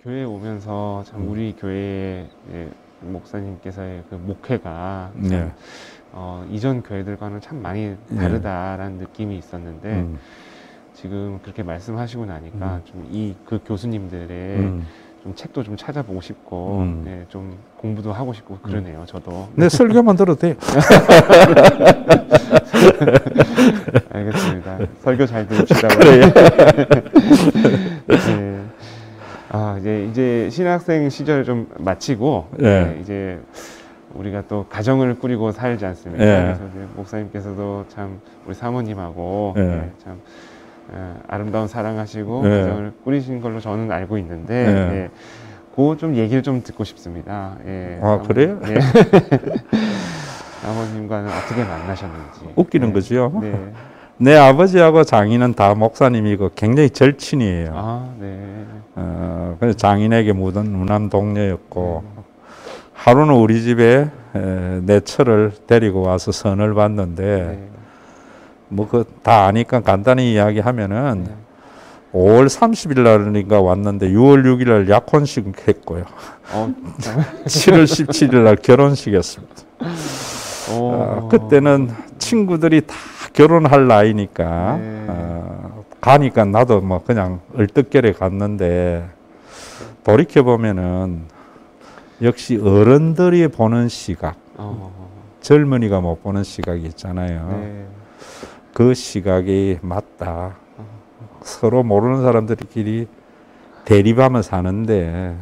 교회에 오면서 참 우리 교회의 목사님께서의 그 목회가 참, 이전 교회들과는 참 많이 다르다라는 느낌이 있었는데 지금 그렇게 말씀하시고 나니까 좀 그 교수님들의 좀 책도 좀 찾아보고 싶고 좀 공부도 하고 싶고 그러네요. 저도. 네, 설교만 들어도 돼요. 알겠습니다. 설교 잘 들읍시다. 네. 이제 신학생 시절 좀 마치고 이제 우리가 또 가정을 꾸리고 살지 않습니까? 그래서 이제 목사님께서도 참 우리 사모님하고 참 아름다운 사랑하시고 가정을 꾸리신 걸로 저는 알고 있는데 그 좀 얘기를 좀 듣고 싶습니다. 그래요? 아버님과는 어떻게 만나셨는지. 웃기는 거죠. 네. 내 아버지하고 장인은 다 목사님이고 굉장히 절친이에요. 그래서 장인에게 묻은 무남 동료였고 하루는 우리 집에 내 처를 데리고 와서 선을 봤는데 뭐 그 다 아니까 간단히 이야기하면은 5월 30일 날인가 왔는데 6월 6일 날 약혼식 했고요. 7월 17일 날 결혼식이었습니다. 그때는 친구들이 다 결혼할 나이니까 가니까 나도 뭐 그냥 얼떨결에 갔는데 돌이켜 보면은 역시 어른들이 보는 시각, 젊은이가 못 보는 시각이 있잖아요. 그 시각이 맞다. 서로 모르는 사람들끼리 대립하며 사는데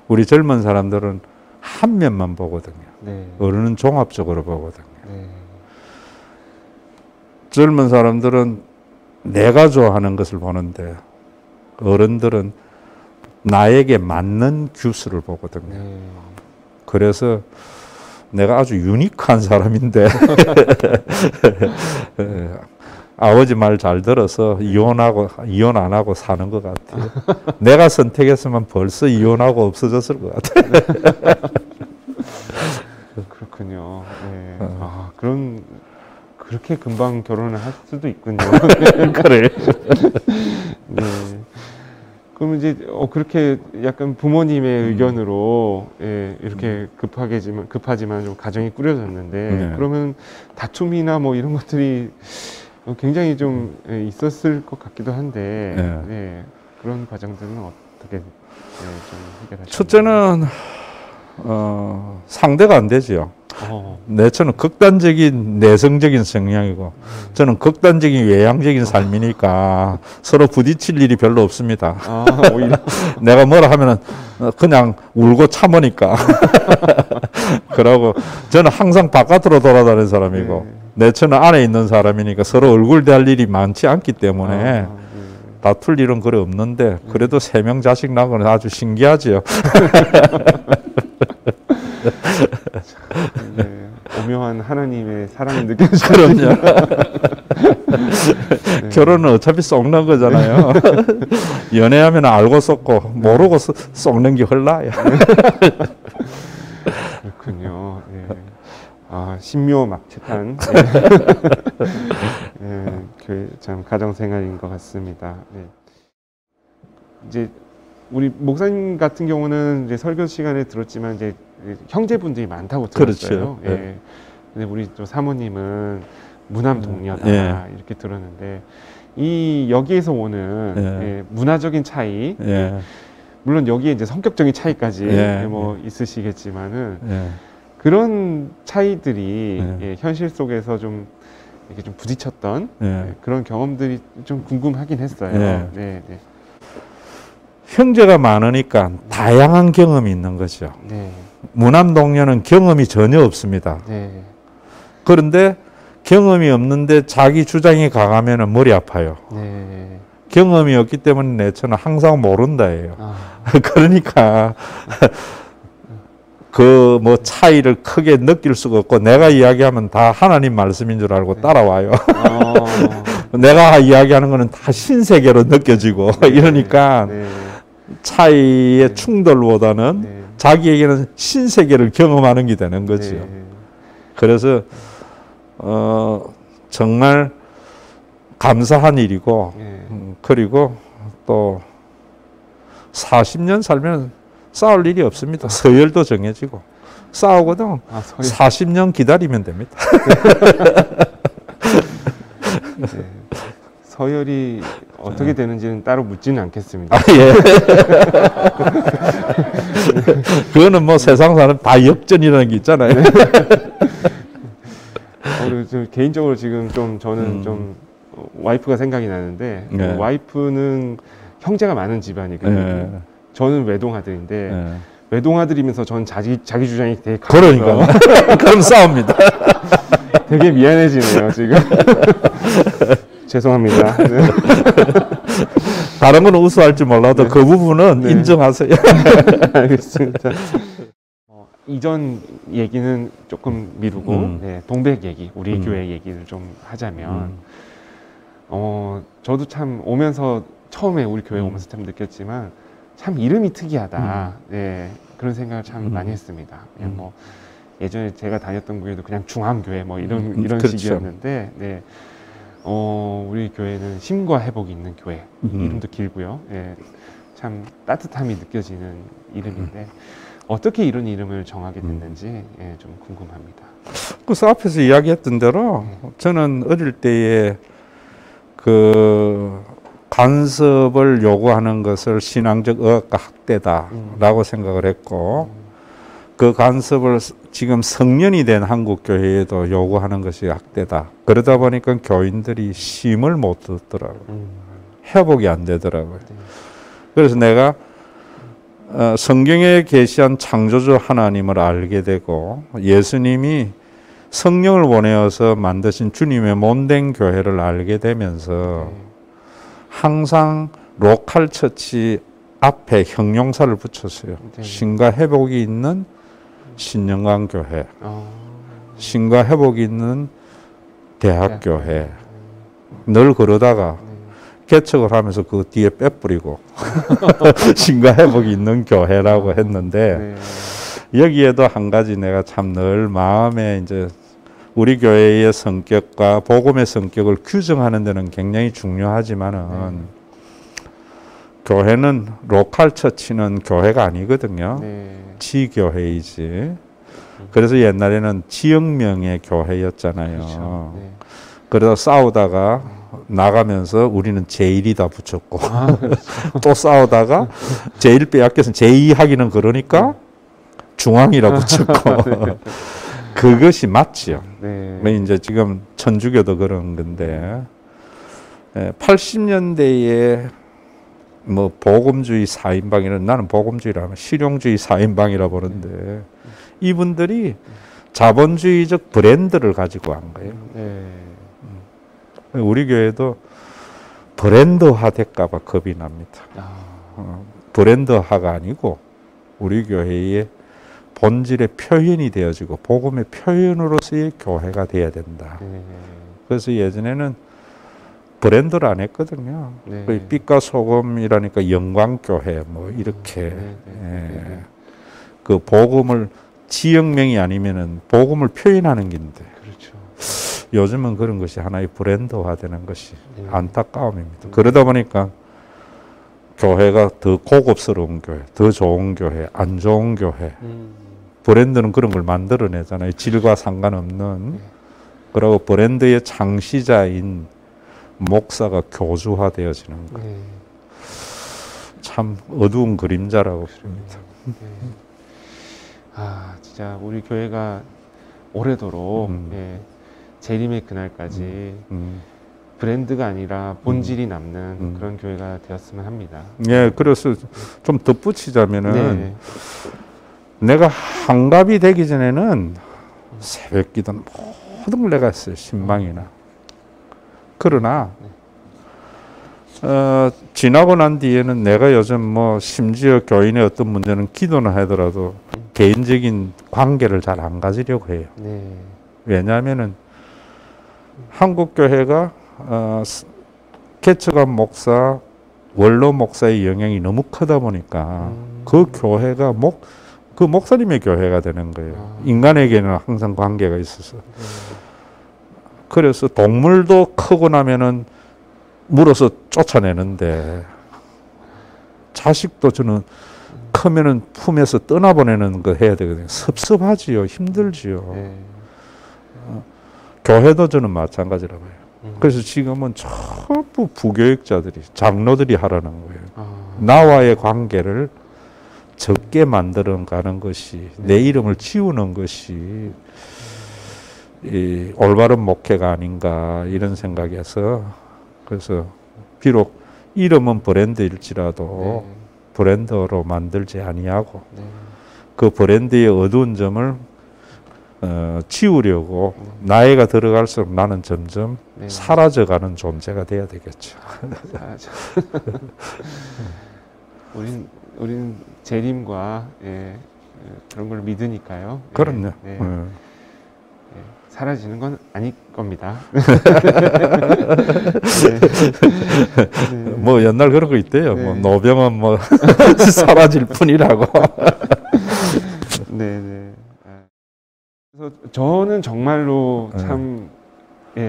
우리 젊은 사람들은 한 면만 보거든요. 어른은 종합적으로 보거든요. 젊은 사람들은 내가 좋아하는 것을 보는데 어른들은 나에게 맞는 규수를 보거든요. 그래서 내가 아주 유니크한 사람인데 아버지 말 잘 들어서 이혼 안 하고 사는 것 같아요. 내가 선택했으면 벌써 이혼하고 없어졌을 것 같아요. 그렇군요. 그렇게 금방 결혼을 할 수도 있군요. 그래. 네. 그럼 이제 그렇게 약간 부모님의 의견으로 이렇게 급하지만 좀 가정이 꾸려졌는데 그러면 다툼이나 뭐 이런 것들이 굉장히 좀 있었을 것 같기도 한데 그런 과정들은 어떻게 좀 해결하셨나요? 첫째는 상대가 안 되지요. 저는 극단적인 내성적인 성향이고 저는 극단적인 외향적인 삶이니까 서로 부딪힐 일이 별로 없습니다. 오히려 내가 뭐라 하면은 그냥 울고 참으니까. 그러고 저는 항상 바깥으로 돌아다니는 사람이고 내 처는 안에 있는 사람이니까 서로 얼굴 대할 일이 많지 않기 때문에 다툴 일은 그래 없는데 그래도 3명 자식 낳은 건 아주 신기하지요. 오묘한 하나님의 사랑이 느껴지거든요. 결혼은 어차피 썩는 거잖아요. 연애하면 알고 썩고 모르고 썩는 게 헐나요. 그렇군요. 신묘막측한 참 가정생활인 것 같습니다. 이제 우리 목사님 같은 경우는 이제 설교 시간에 들었지만 이제 형제분들이 많다고 들었어요. 그렇죠. 근데 우리 또 사모님은 무남 동녀다 이렇게 들었는데 여기에서 오는 문화적인 차이, 물론 여기에 이제 성격적인 차이까지 뭐 있으시겠지만은 그런 차이들이 현실 속에서 좀 이렇게 좀 부딪혔던 그런 경험들이 좀 궁금하긴 했어요. 형제가 많으니까 다양한 경험이 있는 거죠. 무남 동녀는 경험이 전혀 없습니다. 그런데 경험이 없는데 자기 주장이 강하면 머리 아파요. 경험이 없기 때문에 저는 항상 모른다예요. 그러니까 그 뭐 차이를 크게 느낄 수가 없고 내가 이야기하면 다 하나님 말씀인 줄 알고 따라와요. 내가 이야기하는 거는 다 신세계로 느껴지고 이러니까 차이의 충돌보다는 자기에게는 신세계를 경험하는 게 되는 거죠. 그래서 정말 감사한 일이고 그리고 또 40년 살면 싸울 일이 없습니다. 서열도 정해지고 싸우거든 40년 기다리면 됩니다. 네. 서열이 어떻게 되는지는 따로 묻지는 않겠습니다. 예. 그거는 뭐 세상 사람 다 역전이라는 게 있잖아요. 개인적으로 지금 저는 좀 와이프가 생각이 나는데 와이프는 형제가 많은 집안이거든요. 저는 외동아들인데 외동아들이면서 전 자기 주장이 되게 강해서 그러니까 그럼 싸웁니다. 되게 미안해지네요 지금. 죄송합니다. 네. 다른 건 우수할 줄 몰라도 그 부분은 인정하세요. 알겠습니다. 이전 얘기는 조금 미루고 동백 얘기, 우리 교회 얘기를 좀 하자면 저도 참 오면서 처음에 우리 교회 오면서 참 느꼈지만 참 이름이 특이하다. 네, 그런 생각을 참 많이 했습니다. 그냥 뭐 예전에 제가 다녔던 교회도 그냥 중앙교회 뭐 이런 그렇죠. 식이었는데, 네, 우리 교회는 쉼과 회복이 있는 교회. 이름도 길고요. 예, 참 따뜻함이 느껴지는 이름인데 어떻게 이런 이름을 정하게 됐는지 좀 궁금합니다. 그래서 앞에서 이야기했던 대로 저는 어릴 때에 그 간섭을 요구하는 것을 신앙적 억압과 학대다라고 생각을 했고 그 간섭을 지금 성년이 된 한국 교회에도 요구하는 것이 학대다. 그러다 보니까 교인들이 쉼을 못 듣더라고요. 회복이 안 되더라고요. 그래서 내가 성경에 계시한 창조주 하나님을 알게 되고 예수님이 성령을 보내어서 만드신 주님의 몸된 교회를 알게 되면서 항상 로컬 처치 앞에 형용사를 붙였어요. 쉼과 회복이 있는 신영광 교회, 쉼과 회복이 있는 대학교회. 늘 그러다가 개척을 하면서 그 뒤에 빼뿌리고 쉼과 회복이 있는 교회라고 했는데 여기에도 한 가지 내가 참 늘 마음에 이제 우리 교회의 성격과 복음의 성격을 규정하는 데는 굉장히 중요하지만은 교회는 로컬 처치는 교회가 아니거든요. 지교회이지. 그래서 옛날에는 지역명의 교회였잖아요. 그렇죠. 그래서 싸우다가 나가면서 우리는 제1이다 붙였고 그렇죠. 또 싸우다가 제1 빼앗겨서 제2 하기는 그러니까 중앙이라 붙였고 그것이 맞지요. 이제 지금 천주교도 그런 건데 80년대에 뭐 복음주의 4인방이라는 나는 복음주의라 하면 실용주의 4인방이라 보는데 이분들이 자본주의적 브랜드를 가지고 한 거예요. 우리 교회도 브랜드화 될까봐 겁이 납니다. 브랜드화가 아니고 우리 교회의 본질의 표현이 되어지고 복음의 표현으로서의 교회가 돼야 된다. 그래서 예전에는 브랜드를 안 했거든요. 빛과 소금이라니까 영광교회 뭐 이렇게 그 복음을 지역명이 아니면은 복음을 표현하는 긴데 그렇죠. 요즘은 그런 것이 하나의 브랜드화되는 것이 안타까움입니다. 그러다 보니까 교회가 더 고급스러운 교회, 더 좋은 교회, 안 좋은 교회. 브랜드는 그런 걸 만들어내잖아요. 질과 상관없는. 그리고 브랜드의 창시자인 목사가 교주화되어지는 거예요. 참 어두운 그림자라고 봅니다. 진짜 우리 교회가 오래도록 재림의 그날까지 브랜드가 아니라 본질이 남는 그런 교회가 되었으면 합니다. 그래서 좀 덧붙이자면은 내가 한갑이 되기 전에는 새벽기도는 모든 걸 내가 했어요. 신방이나. 그러나 지나고 난 뒤에는 내가 요즘 뭐 심지어 교인의 어떤 문제는 기도는 하더라도 개인적인 관계를 잘 안 가지려고 해요. 왜냐하면은 한국 교회가 개척한 목사, 원로 목사의 영향이 너무 크다 보니까 그 교회가 그 목사님의 교회가 되는 거예요. 인간에게는 항상 관계가 있어서. 그래서 동물도 크고 나면은 물어서 쫓아내는데 자식도 저는 크면은 품에서 떠나보내는 거 해야 되거든요. 섭섭하지요. 힘들지요. 네. 교회도 저는 마찬가지라고 해요. 그래서 지금은 전부 부교육자들이, 장로들이 하라는 거예요. 나와의 관계를 적게 만들어 가는 것이, 내 이름을 지우는 것이 이 올바른 목회가 아닌가 이런 생각에서, 그래서 비록 이름은 브랜드일지라도 브랜드로 만들지 아니하고 그 브랜드의 어두운 점을 지우려고 나이가 들어갈수록 나는 점점 사라져가는 존재가 돼야 되겠죠. 우린 재림과 그런 걸 믿으니까요. 그럼요. 사라지는 건 아닐 겁니다. 뭐 옛날 그런 거 있대요. 뭐 노병은 뭐 사라질 뿐이라고. 네네. 그래서 저는 정말로 참,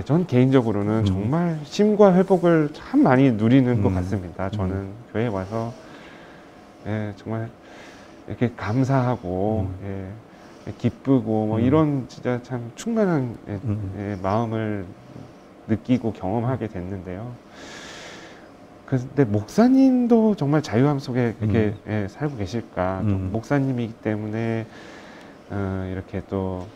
전 개인적으로는 정말 쉼과 회복을 참 많이 누리는 것 같습니다. 저는 교회에 와서 정말 이렇게 감사하고 기쁘고 뭐 이런 진짜 참 충만한 마음을 느끼고 경험하게 됐는데요. 그런데 목사님도 정말 자유함 속에 이렇게 살고 계실까? 또 목사님이기 때문에 이렇게 또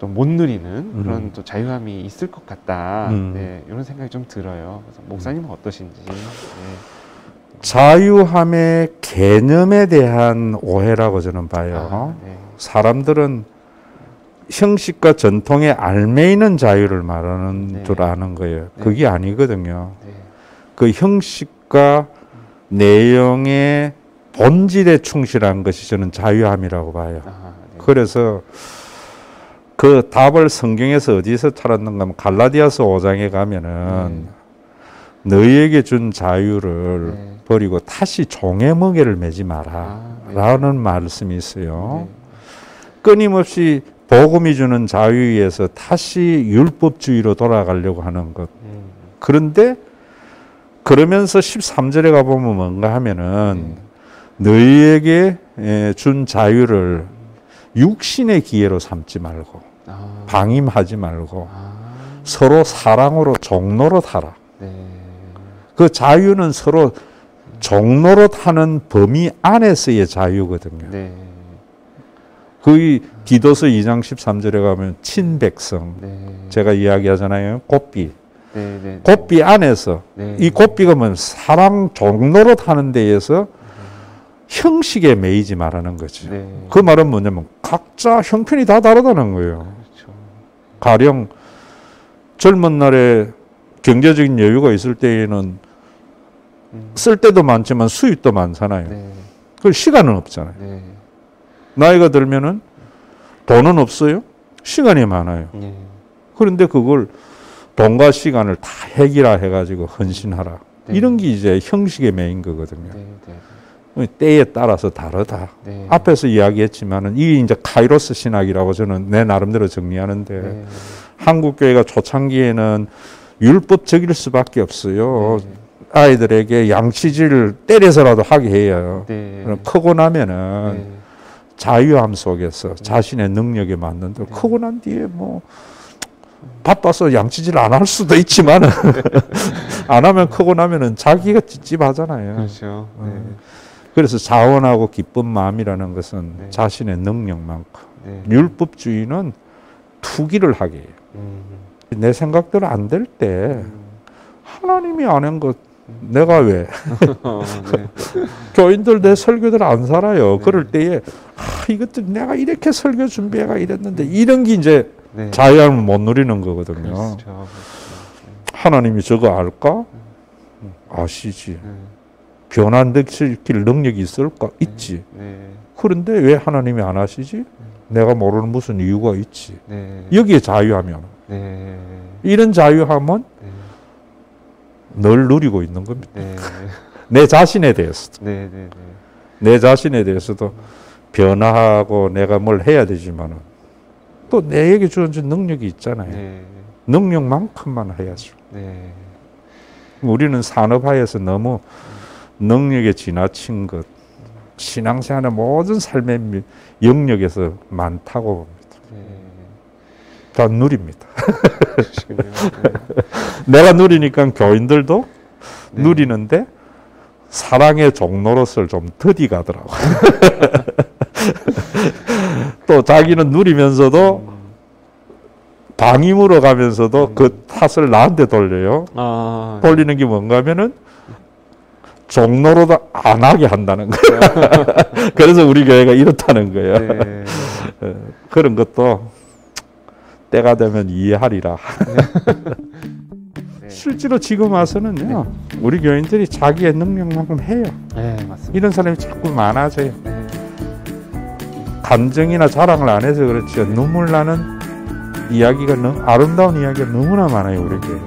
못 누리는 그런 또 자유함이 있을 것 같다. 이런 생각이 좀 들어요. 그래서 목사님은 어떠신지? 자유함의 개념에 대한 오해라고 저는 봐요. 사람들은 형식과 전통에 얽매이는 자유를 말하는 줄 아는 거예요. 그게 아니거든요. 그 형식과 내용의 본질에 충실한 것이 저는 자유함이라고 봐요. 그래서 그 답을 성경에서 어디서 찾았는가 하면 갈라디아서 5장에 가면은 너희에게 준 자유를 버리고 다시 종의 멍에를 매지 마라 라는 말씀이 있어요. 끊임없이 복음이 주는 자유에 의해서 다시 율법주의로 돌아가려고 하는 것. 그런데 그러면서 13절에 가보면 뭔가 하면은 너희에게 준 자유를 육신의 기회로 삼지 말고 방임하지 말고 서로 사랑으로 종노릇하라. 그 자유는 서로 종노릇하는 범위 안에서의 자유거든요. 거기 디도서 2장 13절에 가면 친백성, 제가 이야기하잖아요. 곱비. 곱비 안에서 이 곱비가 뭐 사랑 종노릇하는 데에서 형식에 매이지 말라는 거죠. 그 말은 뭐냐면 각자 형편이 다 다르다는 거예요. 가령 젊은 날에 경제적인 여유가 있을 때에는 쓸 때도 많지만 수입도 많잖아요. 그 시간은 없잖아요. 나이가 들면은 돈은 없어요. 시간이 많아요. 그런데 그걸 돈과 시간을 다 해결해가지고 헌신하라. 이런 게 이제 형식에 매인 거거든요. 때에 따라서 다르다. 앞에서 이야기했지만은 이게 이제 카이로스 신학이라고 저는 내 나름대로 정리하는데 한국 교회가 초창기에는 율법적일 수밖에 없어요. 아이들에게 양치질을 때려서라도 하게 해요. 크고 나면은 자유함 속에서 자신의 능력에 맞는 대로 크고 난 뒤에 뭐 바빠서 양치질 안 할 수도 있지만 안 하면 크고 나면은 자기가 찝찝하잖아요. 그렇죠. 그래서 자원하고 기쁜 마음이라는 것은 자신의 능력만큼 율법주의는 투기를 하게 해요. 내 생각대로 안 될 때 하나님이 안 한 것 내가 왜 교인들 내 설교들 안 살아요. 그럴 때에 이것도 내가 이렇게 설교 준비해가 이랬는데 이런 게 이제 자유함을 못 누리는 거거든요. 하나님이 저거 알까? 아시지. 변환시킬 능력이 있을까? 있지. 그런데 왜 하나님이 안 하시지? 내가 모르는 무슨 이유가 있지. 여기에 자유하면 이런 자유함은 늘 누리고 있는 겁니다. 내 자신에 대해서도 내 자신에 대해서도 변화하고 내가 뭘 해야 되지만은 또 내게 주어진 능력이 있잖아요. 능력만큼만 해야죠. 우리는 산업화에서 너무 능력에 지나친 것, 신앙생활의 모든 삶의 영역에서 많다고 봅니다. 다 누립니다. 내가 누리니까 교인들도 누리는데 사랑의 종로릇을 좀 더디 가더라고. 또 자기는 누리면서도 방임으로 가면서도 그 탓을 나한테 돌려요. 돌리는 게 뭔가 하면은 종로로도 안 하게 한다는 거예요. 그래서 우리 교회가 이렇다는 거예요. 네. 그런 것도 때가 되면 이해하리라. 네. 실제로 지금 와서는요, 네. 우리 교인들이 자기의 능력만큼 해요. 네, 맞습니다. 이런 사람이 자꾸 많아져요. 네. 감정이나 자랑을 안 해서 그렇지, 눈물 나는 이야기가 아름다운 이야기가 너무나 많아요, 우리 교회.